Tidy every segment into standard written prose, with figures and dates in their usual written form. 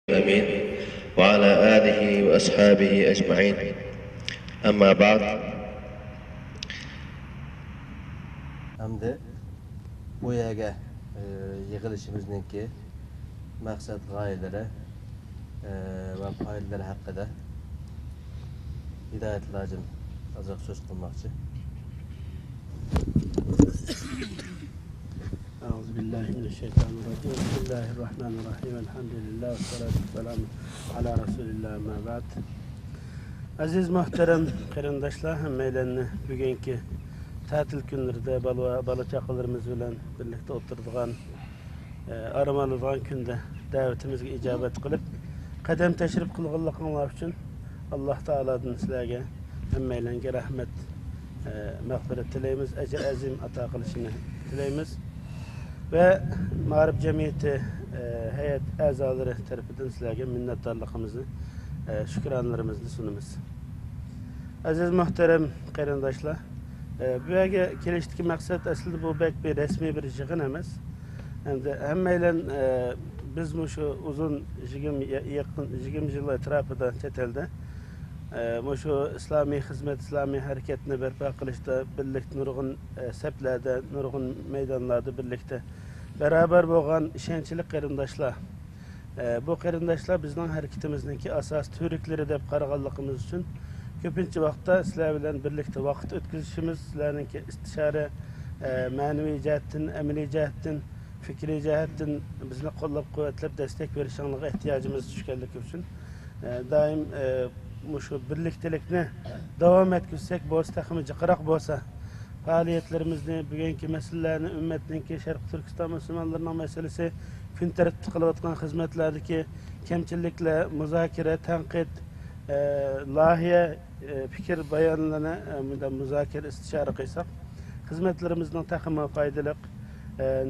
الأمين وعلى آله وأصحابه أجمعين أما بعد. Hamda bu yerga yig'ilishimizningki maqsad g'oyalari va qoidalar haqida hidoyat lozim ozroq so'z qilmoqchi. أعوذ بالله من الشيطان الرجيم بسم الله الرحمن الرحيم الحمد لله والصلاة والسلام على رسول الله ما بعد. Aziz muhterem qarindoshlar, hammalarni bugungi ta'til kunlarida bola chaqalarimiz bilan birlikda o'tiradigan aramaladigan kunda da'vatimizga ijobat qilib qadam tashrif qilganligingiz uchun Alloh taolodan sizlarga hammalarga rahmat mag'firat tilaymiz, ajr azim ato qilishini tilaymiz. Ve Ma'rif Cemiyeti heyet a'zolari tarafidan sizlarga minnatdorligimizni, shukronlarimizni sunamiz. Aziz muhterem qarindoshlar, bu yerga kelishdagi maqsad aslida bu bir rasmiy bir yig'in emas. Endi hammaylar biz shu uzun 20 yil atrofida chet elda shu islomiy xizmat, islomiy harakatni barpo qilishda birlikda nurg'un saplarda, nurg'un maydonlarda birlikda beraber bo'lgan ishonchli qarindoshlar. Bu qarindoshlar bizning harakatimizningki asos turiklari deb qaraganligimiz uchun ko'pincha vaqtda sizlar bilan birlikda vaqt o'tkazishimiz, sizlarningki istishora ma'naviy jihatdan, amaliy jihatdan, fikriy jihatdan bizni qo'llab-quvvatlab destek berishingizga ehtiyojimiz tushganligi uchun doim şu birliktelikni devam etkirsek bo'lsa, taxmi jiqroq bo'lsa, faaliyetlerimizni, bugungi masalalarni, ummatninki Sharq Turkiston musulmonlarining masalasi, kun tartib qilayotgan xizmatlardagi kamchiliklar, muzokara, tanqid, loyiha, fikr bayonlarni muzokara, istishora qilsak, xizmatlarimizning taxmi foydali,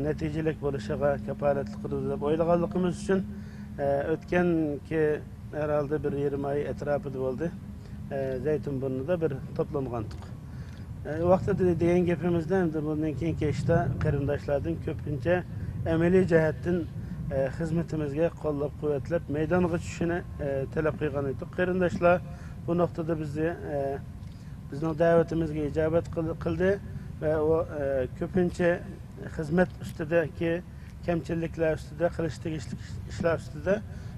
natijali bo'lishiga kafolat qiladi deb o'ylaganligimiz uchun o'tganki herhalde bir 20 ay etrafında oldu. Zeytinburnu'da bir toplangandık. Vaqtida degan gapimizdan bundan keyingi ishda qarindoshlardan ko'pincha amaliy jihatdan xizmatimizga qo'llab-quvvatlab maydonga tushishini talab qilgan edik. Qarindoshlar bu nuqtada bizning da'vatimizga ijobat qildi va o ko'pincha xizmat ustidagi kamchiliklar ustida, qilishdagi ishlar ustida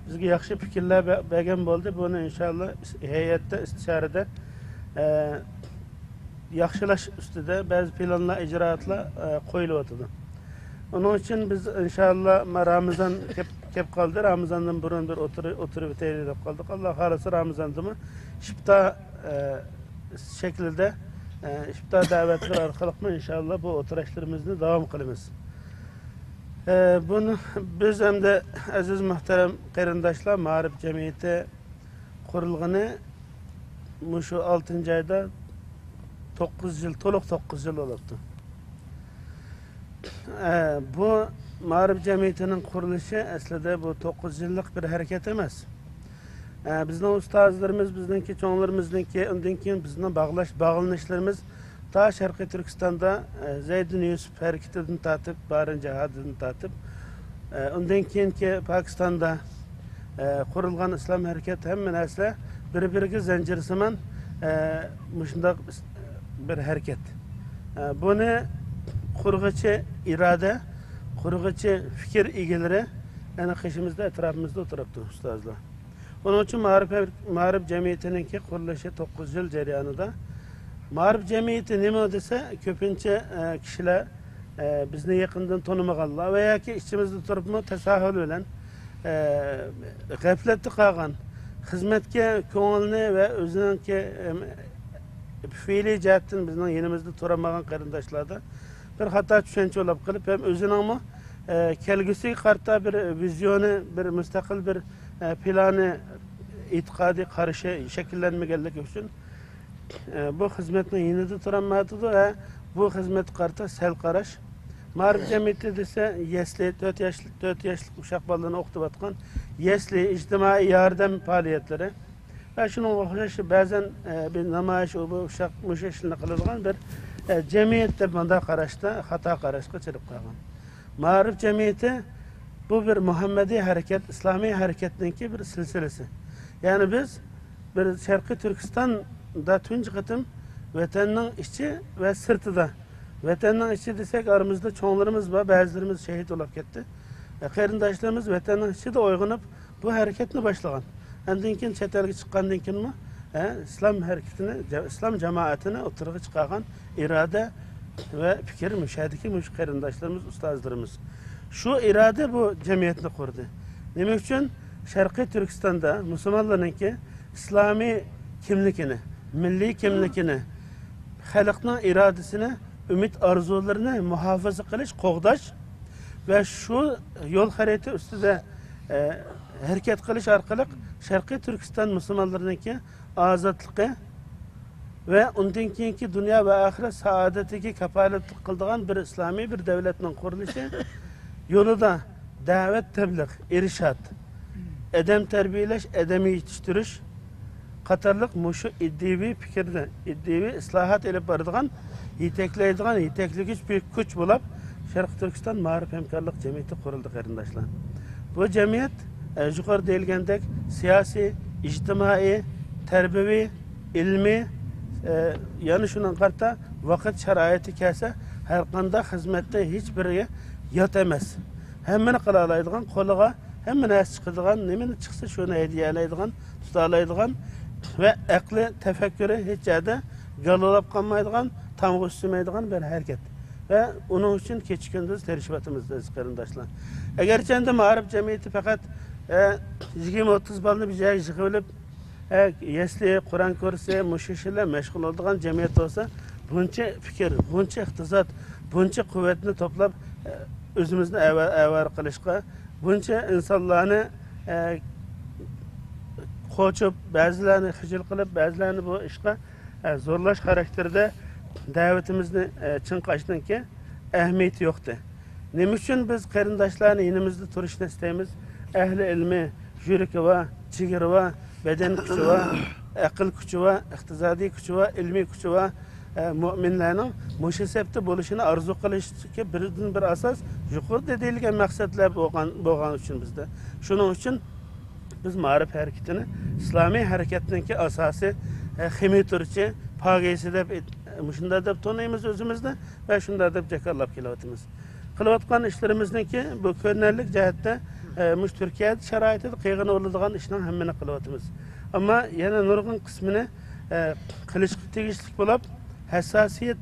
bizga yaxshi fikrlar bergan bo'ldi. Buni inshaalloh heyetda, istisharada yaxshilash ustida ba'zi planlar, ijroatlar qo'yilyapti. Onun için biz inşallah Ramazan kep qoldi. Ramazandan burun bir o'tirib o'taylik deb qoldik. Alloh xolasa Ramazanda mı ifto shaklida ifto da'vatlari orqali inshaalloh bu o'tirishlarimizni davom qilamiz. Bunu biz hem de aziz muhterem qarindoshlar, Ma'rif Cemiyeti qurilgani şu 6. ayda 9 yıl, to'liq 9 yıl oldu. Bu Ma'rif Cemiyeti'nin qurilishi aslida bu 9 yıllık bir hareket emas. Bizning ustozlarimiz, bizningki cho'nglarimizningki, undan keyin bizning bağlanışlarımız ta Sharqiy Turkistonda Zeydin Yusuf harakatidan tatib, Barin jihadidan tatib, undan keyingi Pokistonda qurilgan islom harakati hamma narsa bir-biriga zanjirsimon shunday bir harakat. Buni qurg'ichi iroda, qurg'ichi fikr egalari ana qishimizda atrofimizda o'tiribdi ustozlar. Onun için Ma'rif Cemiyeti'ninki qurilishi 9 yil jarayonida. Ma'rif Cemiyeti nima desa, ko'pincha kishilar bizni yaqindan tanımaganlar va yoki ichimizda turibmi tasahhul bilan g'aflatda qolgan, xizmatga ko'ngilni va o'zininki fe'liy jihatdan bizning yanimizda turamagan qarindoshlarda bir xato tushuncha olib qilib, ham o'ziningmi kelgusiga qarata bir vizyoni, bir mustaqil bir plani, e'tiqodiy qarashi shakllanmaganligi uchun bu xizmatning yanida turolmaydi va bu xizmat qarta sal qarash. Ma'rif Cemiyeti desa, yesli 4 yoshlik uşaq bolalarni o'qitayotgan yesli ijtimoiy yordam faoliyatlari va shunga o'xshash ba'zan bir namoyish bu uşaq mushashini qiladigan bir jamiyat deb bunday qarashda xato qarashga chirib qolgan. Ma'rif Cemiyeti bu bir Muhammedi hareket, İslami hareketninki bir silsilesi. Yani biz bir Şarkı Türkistan'da tunç kıtım vatanның içi ve sırtıda. Vatanның içi desek aramızda çoğunlarımız var, bazılarımız şehit olup gitti. Qarindaşlarımız vatanның içi de oygunub bu hareketini başlagan. Ondan keyin chet elga chiqqandan keyin islom hareketini, islom jamoatini o'tirg'i chiqargan iroda ve fikir müşahideki qarindoshlarimiz, ustozlarimiz. Şu irade bu cemiyetni kurdu. Nima uchun Sharqiy Turkistonda musulmonlarningki islomiy kimligini, milliy kimligini, xalqning irodasini, umid orzularini muhofaza qilish, qo'g'dash ve şu yol haritasi ustida harakat qilish orqali Sharqiy Turkiston musulmonlarningki ozodligi ve undan keyingi dünya ve ahiret saadetiga kafolatlik qiladigan bir islomiy bir davlatning qurilishi yo'lida da'vat, tebliğ, irshad, adam tarbiyalash, adam yetiştirish qatorliq mushu iddiviy fikrni, iddiviy islohot elib boradigan, yetaklaydigan, yetakligich büyük kuch bo'lib, Sharq Turkiston ma'rif hamkorlik jamiyati qurildi qarindoshlar. Bu jamiyat yuqori deyilgandek siyosiy, ijtimoiy, tarbiyaviy, ilmiy yani şunun qarta vaqt sharoiti kelsa har qanday xizmatda hech biriga yot emas. Hammani qila oladigan, qo'liga hamma narsa chiqadigan, nimani chiqsa shuni hadiyalaydigan, tuta oladigan ve aqli, tafakkuri hech joyda galalab qolmaydigan, tamg'i usmaydigan bir harakat. Ve onun için kecha kunduz tirishvatimizda qarindoshlar. Agarchi endi ma'rif jamiyati faqat 20-30 balni bir joyga yig'ilib yesli, Kur'an kursi, müşişiyle meşgul olduğun cemiyet olsa bunca fikir, bunca iqtisat, bunca kuvvetini toplab özümüzni əvar qilishqa, bunca insanlarını qo'chib, ba'zilarini hijil qilib, ba'zilarini bu ishqa zo'rlash xarakterde davetimizni chinqashdan ki ahamiyati yo'qdi. Nima uchun biz qarindoshlarni yonimizda turishni istaymiz? Ahli ilmi, yuragi va, chigiri va, beden gücü var, akıl gücü var, iqtisadi gücü var, ilmi gücü var. Müminlerin müşesebte buluşunu arzu kılıştaki bir asas yukarıda deyilgen maksatlar boğan için bizde. Şunun için biz ma'rif hareketini, İslami hareketindeki asası ximi turçi, pagisi de şunda da tonuyumuz özümüzde ve şunda da cekarlap kilovatımız. Kılıvatkan işlerimizdeki bu körnerlik cihette muş Türkiye'de şaraitide kıyğın oludığan işinin hemmini kılıvatımız. Ama yana nurgun kısmını kılıç tegişlik bulup hassasiyet,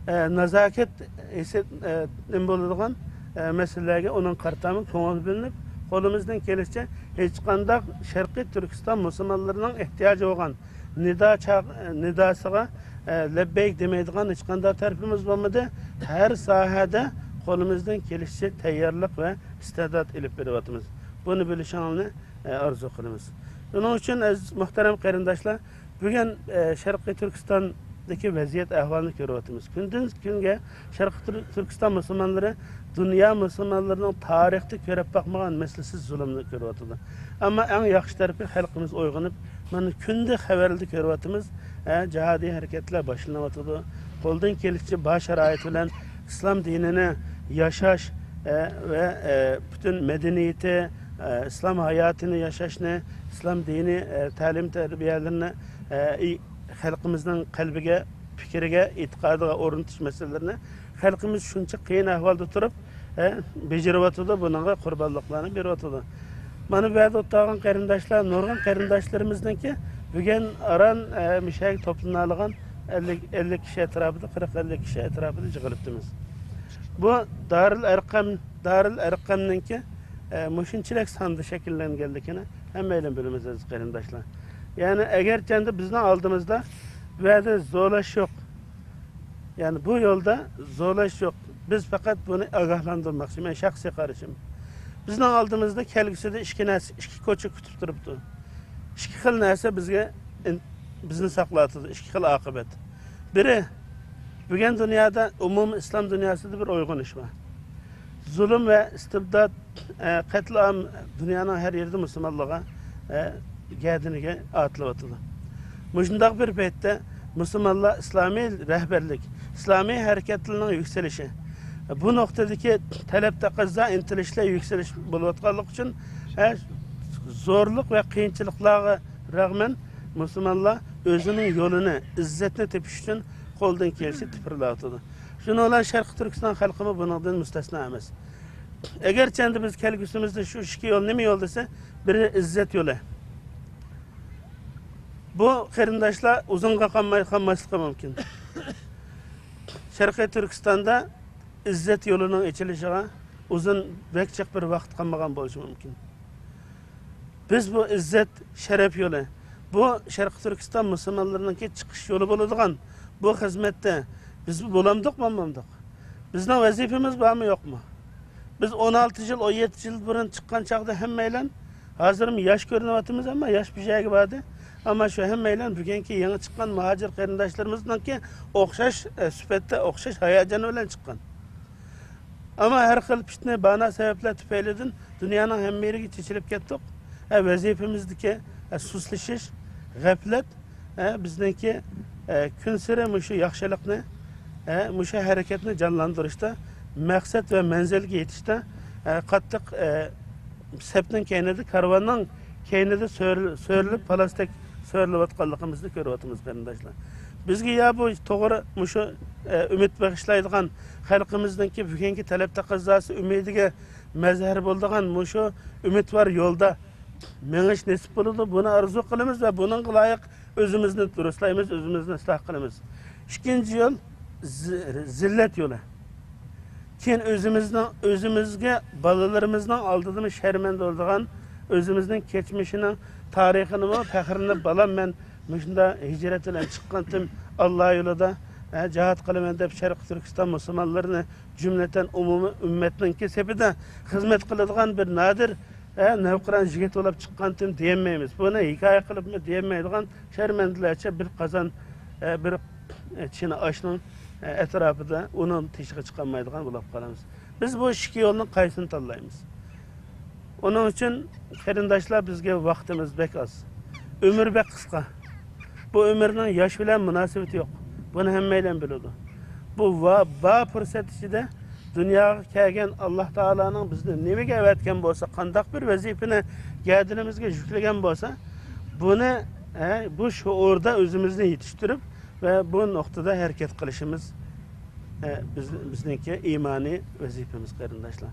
nazaket oludığan meselelerine onun kartamı konuğu bilinip kolumuzdan gelişçe hiç qandaq Şarkı Türkistan Müslümanlarının ihtiyacı olan nidasıga lebbeyk demeydiğen hiç qandaq tarifimiz olmadı. Her sahada kolumuzdan gelişçe tayyorlik ve istidat ilip veriyoruz. Bunu bilişanını arzu qilamiz. Onun için muhterem qarindoshlar, bugün Şarkı Türkistan'daki vaziyet ahvalini ko'ryapmiz. Kundan kunga Şarkı Türkistan Müslümanları dünya Müslümanlarının tarihte ko'rib bakmagan meselesiz zulümni ko'ryapti. Ama en yaxshi tarafi xalqimiz uyg'onib, mana kunda xabarlarda ko'ryapmiz, jihodiy harakatlar boshlanyapti. Qo'ldan kelishcha bosh sharoit bilan islom dinini yaşaş ve bütün medeniyeti, İslam hayatını yaşaşını, İslam dini talim terbiyelerini halkımızın kalbige, fikrige, itikadına oruntuş meselelerini halkımız şunca kıyın ahvalda durup becerivatıda bununla kurbanlıklarını verivatıda. Bana bazı ottağın qarindoshlar, nurgun qarindoshlarımızdan ki bugün aran müşahik toplumlarından 50 kişi etrafında, 40-50 kişi etrafında yığılıptımız. Bu Darül Erkam'nınki muşinçilik sandı şekillengeldikini hemmeyle bölümüz aziz qarindoshlar. Yani eğer kendi bizden aldığımızda böyle zorlaş yok. Yani bu yolda zorlaş yok. Biz fakat bunu agahlandırmak için, ben şahsi karışım. Bizden aldığımızda kelgisi de iki koçu kütüp duruptu. İki xil neyse bizni saklatıdı, iki xil akıbet. Biri, bugün dünyada, umum İslam dünyasında bir uygun iş var. Zulüm ve istibdat, katliam dünyanın her yerde Müslümanlığa geldiğine atılıvatıdı. Müşündak bir beytte Müslümanlar İslami rehberlik, İslami hareketlerinin yükselişi Bu noktadaki talep taqazza intilishlar yükselish bo'layotganlik uchun zo'rliq va qiyinchiliklarga rag'men musulmonlar o'zining yo'lini, izzatni tepish uchun qo'ldan kelsa tipirlatadi. Shuni bilan Sharq Turkiston xalqimi bundan mustasno emas. Agarchi endi biz kelgusimizda shu ikki yo'l nima yo'l desa, biri izzat yo'li. Bu qarindoshlar uzunga qolmasligi mumkin. Sharqiy Turkistonda izzat yo'lining ichilishiga uzun vaqtcha bir vaqt qolmagan bo'lishi mumkin. Biz bu izzat sharaf yo'li, bu Sharqiy Turkiston musulmonlarining chiqish yo'li bo'ladigan bu xizmatda biz bo'lamdiq, bo'lmadik. Bizning vazifamiz bormi, yo'qmi? Biz 16 yil, 17 yil burun chiqqan chaqda hammaylar hozirmi yosh ko'rinyapmiz, ammo yosh bijaga bordi. Ama şu hemmeyle bugünkü yeni çıkan muhacir qarindoshlarimizningki o'xshash sifatda, o'xshash hayajon bilan chiqqan. Ama her xil fitna, bana sebepler tufaylidan dunyoning hamma yeriga chechilib ketdik. Vazifamizdagi suslashish, g'aflat bizningki kun sari mushu yaxshilikni, mushu harakatni jonlantirishda, maqsad va manzilga yetishda qattiq sepning kaynida, karvonning kaynida so'rilib plastik so'rilayotganligimizni ko'ryapmiz qarindoshlar. Bizga ya bu to'g'ri mushu umid bag'ishlaydigan xalqimizningki bugungi talab taqozosi umidiga mazhar bo'ladigan mushu umidvor yo'lda mengish nasib bo'ladi. Buni arzu qilamiz va buning loyiq o'zimizni durustlaymiz, o'zimizni isloh qilamiz. Ikkinchi yo'l zillat yo'li. Keyin o'zimizga balalarimizning oldida sharmanda bo'ladigan özümüzün geçmişinin tarixini ve faxrini balam ben müşunda hicret ile çıkkandım Allah yolunda cihat kılımen dep Şarkı Türkistan Müslümanlarını cümleten umumi ümmetinin kesebide hizmet kılıdığan bir nadir nevkıran jigit olup çıkkandım diyemeyiz. Bunu hikaye kılıp mı diyemeydiğen şermendilerçe bir kazan bir Çin'e aşının etrafı da onun teşhisi çıkamaydıgan bulup kalırız. Biz bu iki yolun kaysını tallayımız. Onun için qarindoshlar bizga vaqtimiz bek az. Ömür bek qisqa. Bu ömürning yosh bilan munosabati yo'q. Buni hammaylar biladi. Bu va fursat ichida dunyoga kelgan Alloh taolaning bizni nimaga avatgan bo'lsa, qanday bir vazifani gadinimizga yuklagan bo'lsa, buni bu shuurda o'zimizni yetishtirib va bu nuqtada harakat qilishimiz bizningki iymoniy vazifamiz qarindoshlar.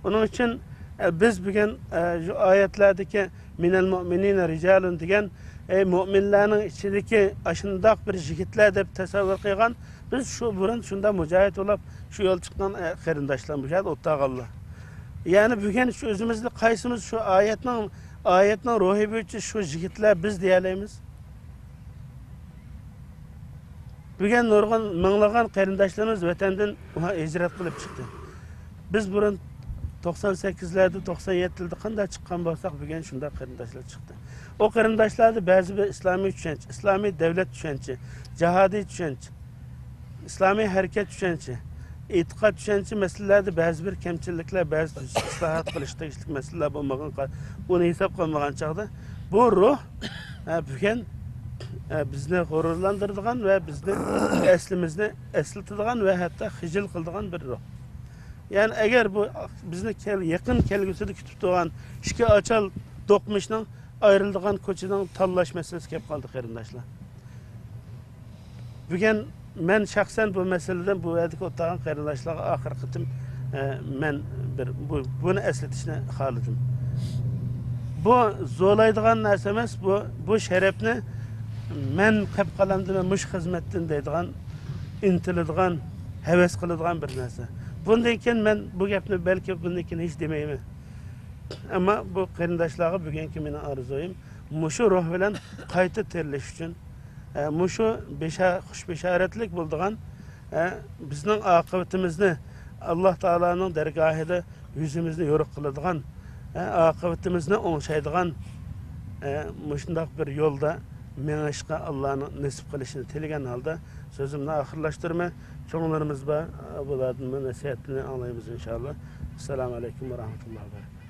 Onun için biz bugün şu ayetlerdeki minel mu'minine ricalun degan müminlerin içindeki aşındaq bir jigitler deb tasavvur qilgan biz şu burun şunda mücahit olup şu yol çıkan qarindoshlar müşahid o'tag'allar. Yani bugün şu özümüzde qaysimiz şu ayetning ruhi bo'yicha şu jigitler biz deyaleymiz. Bugün nurg'un minglagan qarindoshlarimiz vatandan hijrat qilib chiqdi. Biz burun 98'lerde, 97'lerde qanday chiqqan bo'lsak, bugün shunda qarindoshlar chiqdi. O qarindoshlarda ba'zi bir islomiy tushuncha, islomiy davlat tushuncha, jihodiy tushuncha, islomiy harakat tushuncha, e'tiqod tushuncha masalalarda ba'zi bir kamchiliklar, ba'zi islohot qilish tegishli masalalar bo'lmagan, uni hisob qilmagan chaqda bu ruh bugün bizni g'ururlantiradigan va bizni aslimizni eslatadigan va hatto hijil qiladigan bir ruh. Yani eğer bu bizni yakın kelgüsüde kütüp doğan iki açal dokmuşdan ayrıldığan koçudan tallaş meselesi kep kaldı qarindoshlar. Bugün ben şahsen bu meseleden bu edik otağın qarindoshlarga ahir qitim men bunu esletishni xolidim. Bu zo'laydigan narsa emas, bu sharafni men qilib qolamdim va mush xizmatdan deydigan, intiladigan, havas qiladigan bir narsa. Bundan keyin men bu gapni belki bundan keyin hech demayman. Ama bu qarindoshlarga bugungi meni orzuyim mushu ruh bilan qayta terlash uchun, mushu xush bishoratlik bo'ladigan bizning oqibatimizni Alloh taolaning dargohida yuzimizni yo'riq qiladigan, oqibatimizni o'ngshaydigan mushundaq bir yo'lda menishga Allohning nasib qilishini tilagan holda sözümni oxirlashtirmay, çoğunlarımız var. Bulardan nasihatini anlayımız inşallah. Esselamu aleyküm ve rahmetullahi ve berekatuhu.